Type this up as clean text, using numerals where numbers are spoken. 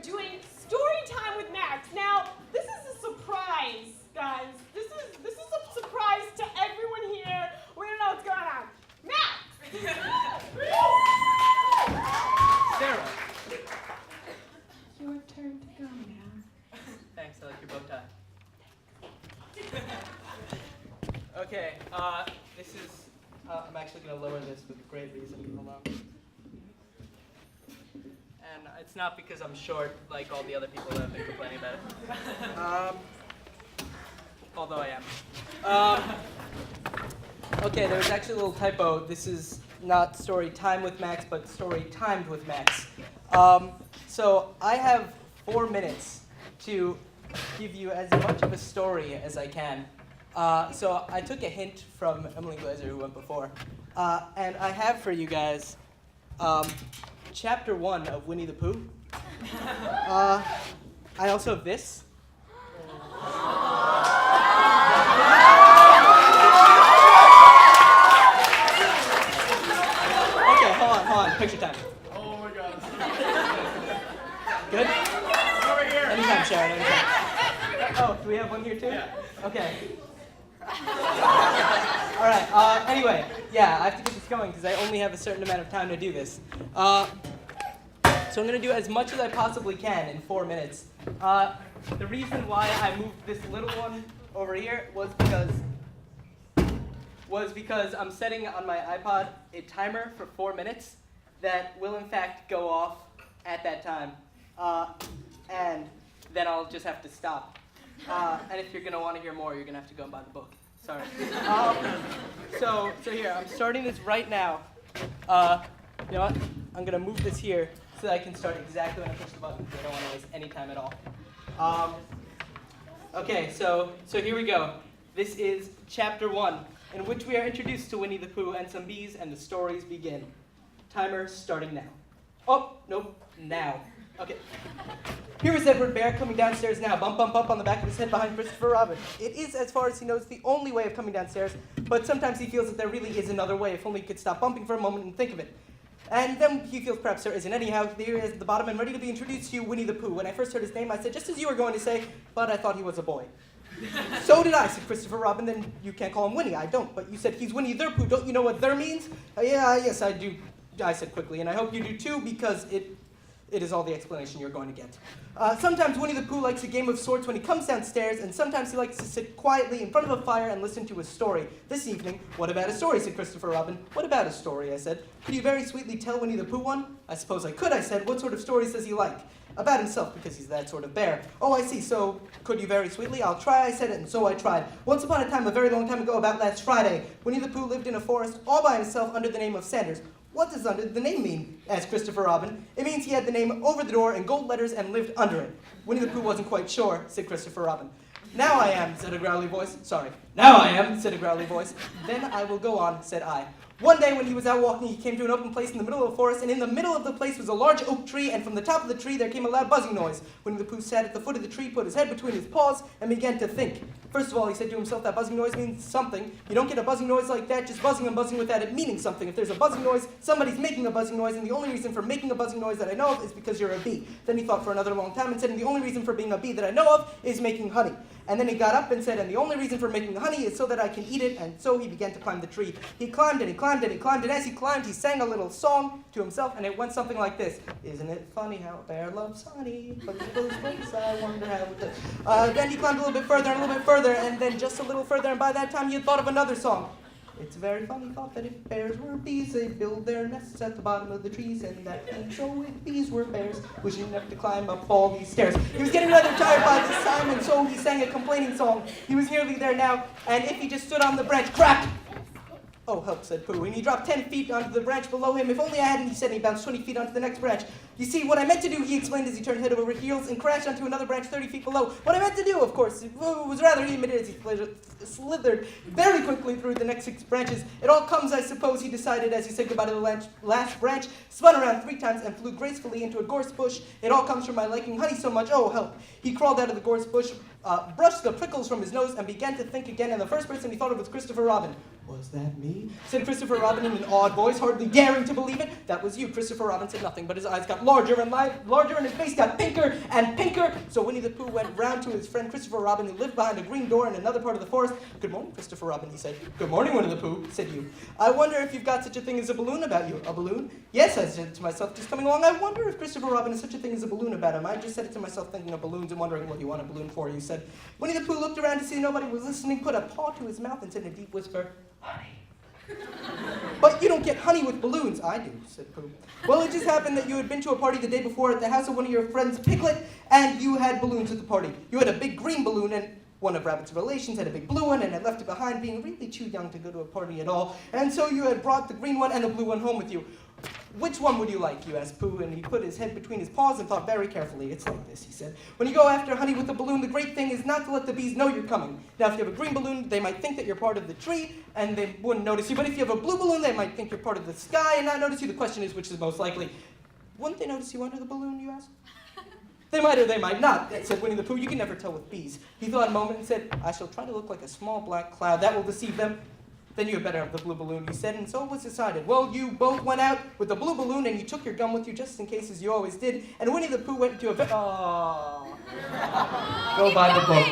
doing story time with Max. Now, this is a surprise, guys. This is a surprise to everyone here. We don't know what's going on. Max! Sarah. Your turn to go now. Thanks, I like your bow tie. Okay, this is, I'm actually going to lower this with great reason. Hold on. And it's not because I'm short like all the other people that have been complaining about it. Although I am. Okay, there was actually a little typo. This is not story time with Max, but story timed with Max. So I have 4 minutes to give you as much of a story as I can. So I took a hint from Emily Glazer, who went before. And I have for you guys Chapter 1 of Winnie the Pooh. I also have this. Okay, hold on. Picture time. Oh my god. Good? Over here. Anytime, Sharon, anytime. Oh, do we have one here too? Yeah. Okay. All right, anyway, yeah, I have to get this going because I only have a certain amount of time to do this. So I'm going to do as much as I possibly can in 4 minutes. The reason why I moved this little one over here was because I'm setting on my iPod a timer for 4 minutes that will in fact go off at that time. And then I'll just have to stop. And if you're going to want to hear more, you're going to have to go and buy the book. Sorry. So here, I'm starting this right now. You know what? I'm going to move this here so that I can start exactly when I push the button because I don't want to waste any time at all. Okay, so here we go. This is Chapter 1, in which we are introduced to Winnie the Pooh and some bees, and the stories begin. Timer starting now. Oh, nope, now. Okay. Here is Edward Bear coming downstairs now, bump, bump, bump on the back of his head behind Christopher Robin. It is, as far as he knows, the only way of coming downstairs, but sometimes he feels that there really is another way, if only he could stop bumping for a moment and think of it. And then he feels perhaps there isn't. Anyhow, there he is at the bottom and ready to be introduced to you, Winnie the Pooh. When I first heard his name, I said, just as you were going to say, but I thought he was a boy. So did I, said Christopher Robin. Then you can't call him Winnie. I don't, but you said he's Winnie the Pooh. Don't you know what there means? Yes, I do, I said quickly, and I hope you do too, because it is all the explanation you're going to get. Sometimes Winnie the Pooh likes a game of sorts when he comes downstairs, and sometimes he likes to sit quietly in front of a fire and listen to a story. This evening, what about a story, said Christopher Robin. What about a story, I said. Could you very sweetly tell Winnie the Pooh one? I suppose I could, I said. What sort of stories does he like? About himself, because he's that sort of bear. Oh, I see, so could you very sweetly? I'll try, I said it, and so I tried. Once upon a time, a very long time ago, about last Friday, Winnie the Pooh lived in a forest all by himself under the name of Sanders. What does under the name mean? Asked Christopher Robin. It means he had the name over the door in gold letters and lived under it. Winnie the Pooh wasn't quite sure, said Christopher Robin. Now I am, said a growly voice. Sorry. Now I am, said a growly voice. Then I will go on, said I. One day when he was out walking, he came to an open place in the middle of the forest, and in the middle of the place was a large oak tree, and from the top of the tree there came a loud buzzing noise. Winnie the Pooh sat at the foot of the tree, put his head between his paws, and began to think. First of all, he said to himself, that buzzing noise means something. You don't get a buzzing noise like that, just buzzing and buzzing without it meaning something. If there's a buzzing noise, somebody's making a buzzing noise, and the only reason for making a buzzing noise that I know of is because you're a bee. Then he thought for another long time and said, and the only reason for being a bee that I know of is making honey. And then he got up and said, and the only reason for making the honey is so that I can eat it, and so he began to climb the tree. He climbed and he climbed and he climbed, and as he climbed, he sang a little song to himself, and it went something like this. Isn't it funny how a bear loves honey, but those wings, I wonder how it does. Then he climbed a little bit further and a little bit further, and then just a little further, and by that time he had thought of another song. It's a very funny thought that if bears were bees, they'd build their nests at the bottom of the trees, and that means so if bees were bears, we shouldn't have to climb up all these stairs. He was getting rather tired by this time, and so he sang a complaining song. He was nearly there now, and if he just stood on the branch, crack! Oh, help, said Pooh, and he dropped 10 feet onto the branch below him. If only I hadn't, he said, and he bounced 20 feet onto the next branch. You see, what I meant to do, he explained as he turned head over heels and crashed onto another branch 30 feet below. What I meant to do, of course, it was rather, he admitted as he slithered very quickly through the next 6 branches. It all comes, I suppose, he decided as he said goodbye to the last branch, spun around 3 times and flew gracefully into a gorse bush. It all comes from my liking honey so much, oh help. He crawled out of the gorse bush, brushed the prickles from his nose, and began to think again, and the first person he thought of was Christopher Robin. Was that me? Said Christopher Robin in an awed voice, hardly daring to believe it. That was you. Christopher Robin said nothing, but his eyes got larger and larger, and his face got pinker and pinker. So Winnie the Pooh went round to his friend Christopher Robin, who lived behind a green door in another part of the forest. Good morning, Christopher Robin, he said. Good morning, Winnie the Pooh, said you. I wonder if you've got such a thing as a balloon about you. A balloon? Yes, I said to myself, just coming along. I wonder if Christopher Robin has such a thing as a balloon about him. I just said it to myself, thinking of balloons and wondering what you want a balloon for. You said. Winnie the Pooh looked around to see nobody was listening, put a paw to his mouth, and said in a deep whisper, honey. But you don't get honey with balloons. I do, said Pooh. Well, it just happened that you had been to a party the day before at the house of one of your friends, Piglet, and you had balloons at the party. You had a big green balloon, and one of Rabbit's relations had a big blue one and had left it behind, being really too young to go to a party at all. And so you had brought the green one and the blue one home with you. Which one would you like, you asked Pooh, and he put his head between his paws and thought very carefully. It's like this, he said. When you go after honey with a balloon, the great thing is not to let the bees know you're coming. Now, if you have a green balloon, they might think that you're part of the tree, and they wouldn't notice you. But if you have a blue balloon, they might think you're part of the sky and not notice you. The question is, which is most likely? Wouldn't they notice you under the balloon, you asked? They might or they might not, said Winnie the Pooh. You can never tell with bees. He thought a moment and said, I shall try to look like a small black cloud. That will deceive them. Then you had better have the blue balloon, he said, and so it was decided. Well, you both went out with the blue balloon, and you took your gun with you just in case, as you always did, and Winnie the Pooh went into a Go buy the book.